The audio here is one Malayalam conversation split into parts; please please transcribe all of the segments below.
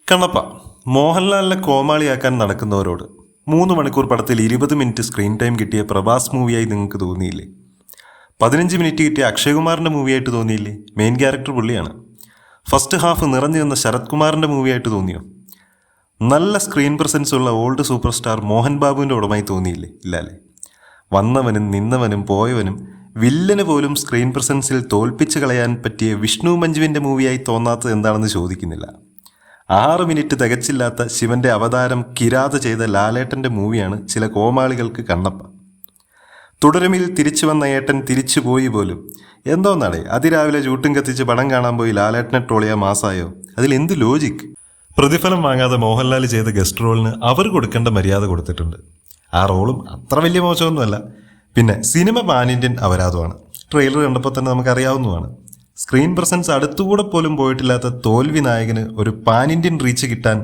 കണ്ണപ്പ മോഹൻലാലിനെ കോമാളിയാക്കാൻ നടക്കുന്നവരോട് 3 മണിക്കൂർ പടത്തിൽ 20 മിനിറ്റ് സ്ക്രീൻ ടൈം കിട്ടിയ പ്രഭാസ് മൂവിയായി നിങ്ങൾക്ക് തോന്നിയില്ലേ? 15 മിനിറ്റ് കിട്ടിയ അക്ഷയകുമാറിൻ്റെ മൂവിയായിട്ട് തോന്നിയില്ലേ? മെയിൻ ക്യാരക്ടർ പുള്ളിയാണ്. ഫസ്റ്റ് ഹാഫ് നിറഞ്ഞു നിന്ന ശരത് കുമാറിൻ്റെ മൂവിയായിട്ട് തോന്നിയോ? നല്ല സ്ക്രീൻ പ്രസൻസ് ഉള്ള ഓൾഡ് സൂപ്പർ സ്റ്റാർ മോഹൻ ബാബുവിൻ്റെ ഉടമായി തോന്നിയില്ലേ? ഇല്ലല്ലേ. വന്നവനും നിന്നവനും പോയവനും വില്ലന് പോലും സ്ക്രീൻ പ്രസൻസിൽ തോൽപ്പിച്ച് കളയാൻ പറ്റിയ വിഷ്ണു മഞ്ജുവിൻ്റെ മൂവിയായി തോന്നാത്തത് എന്താണെന്ന് ചോദിക്കുന്നില്ല. 6 മിനിറ്റ് തികച്ചില്ലാത്ത ശിവന്റെ അവതാരം കിരാത ചെയ്ത ലാലേട്ടൻ്റെ മൂവിയാണ് ചില കോമാളികൾക്ക് കണ്ണപ്പ. തുടരുമിൽ തിരിച്ചു വന്ന ഏട്ടൻ തിരിച്ചു പോയി പോലും എന്തോന്നാടേ, അതിരാവിലെ ചൂട്ടും കത്തിച്ച് പടം കാണാൻ പോയി ലാലേട്ടനെ ട്രോളിയ മാസായോ? അതിലെന്ത് ലോജിക്? പ്രതിഫലം വാങ്ങാതെ മോഹൻലാൽ ചെയ്ത ഗസ്റ്റ് റോളിന് അവർ കൊടുക്കേണ്ട മര്യാദ കൊടുത്തിട്ടുണ്ട്. ആ റോളും അത്ര വലിയ മോശമൊന്നുമല്ല. പിന്നെ സിനിമ പാൻ ഇന്ത്യൻ അപരാധമാണ്. ട്രെയിലർ കണ്ടപ്പോൾ തന്നെ നമുക്കറിയാവുന്നതാണ്. സ്ക്രീൻ പ്രസൻസ് അടുത്തുകൂടെ പോലും പോയിട്ടില്ലാത്ത തോൽവി നായകന് ഒരു പാൻ ഇന്ത്യൻ റീച്ച് കിട്ടാൻ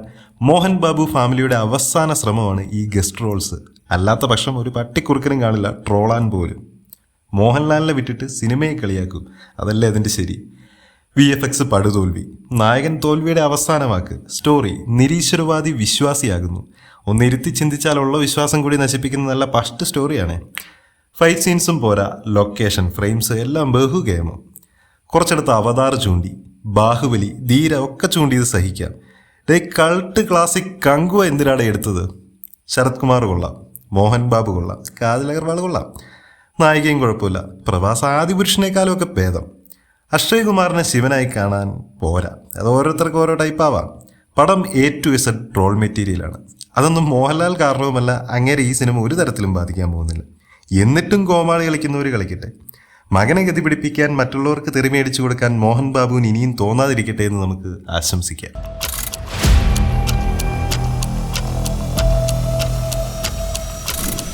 മോഹൻ ബാബു ഫാമിലിയുടെ അവസാന ശ്രമമാണ് ഈ ഗസ്റ്റ് റോൾസ്. അല്ലാത്ത പക്ഷം ഒരു പട്ടിക്കുറുക്കനും കാണില്ല ട്രോളാൻ പോലും. മോഹൻലാലിനെ വിട്ടിട്ട് സിനിമയെ കളിയാക്കും, അതല്ലേ അതിൻ്റെ ശരി. VFX പടുതോൽവി, നായകൻ തോൽവിയുടെ അവസാന വാക്ക്, സ്റ്റോറി നിരീശ്വരവാദി വിശ്വാസിയാകുന്നു. ഒന്നിരുത്തി ചിന്തിച്ചാലുള്ള വിശ്വാസം കൂടി നശിപ്പിക്കുന്ന നല്ല ഫസ്റ്റ് സ്റ്റോറിയാണ്. ഫൈറ്റ് സീൻസും പോരാ, ലൊക്കേഷൻ ഫ്രെയിംസ് എല്ലാം ബഹുകേമം. കുറച്ചെടുത്ത് അവതാർ ചൂണ്ടി, ബാഹുബലി, ധീര ഒക്കെ ചൂണ്ടിയത് സഹിക്കാം. കൾട്ട് ക്ലാസിക് കങ്കുവ എന്തിനാണ് എടുത്തത്? ശരത് കുമാർ കൊള്ളാം, മോഹൻ ബാബു കൊള്ളാം, കാജൽ അഗർവാൾ കൊള്ളാം, നായികയും കുഴപ്പമില്ല. പ്രഭാസ് ആദിപുരുഷനേക്കാളും ഒക്കെ ഭേദം. അക്ഷയകുമാറിനെ ശിവനായി കാണാൻ പോരാ, അത് ഓരോരുത്തർക്കും ഓരോ ടൈപ്പാവാം. പടം A to Z ട്രോൾ മെറ്റീരിയലാണ്. അതൊന്നും മോഹൻലാൽ കാരണവുമല്ല, അങ്ങേരെ ഈ സിനിമ ഒരു തരത്തിലും ബാധിക്കാൻ പോകുന്നില്ല. എന്നിട്ടും കോമാളി കളിക്കുന്നവർ കളിക്കട്ടെ. മകനെ ഗതി പിടിപ്പിക്കാൻ, മറ്റുള്ളവർക്ക് തെറിമേടിച്ചു കൊടുക്കാൻ മോഹൻ ബാബുവിന് ഇനിയും തോന്നാതിരിക്കട്ടെ എന്ന് നമുക്ക് ആശംസിക്കാം.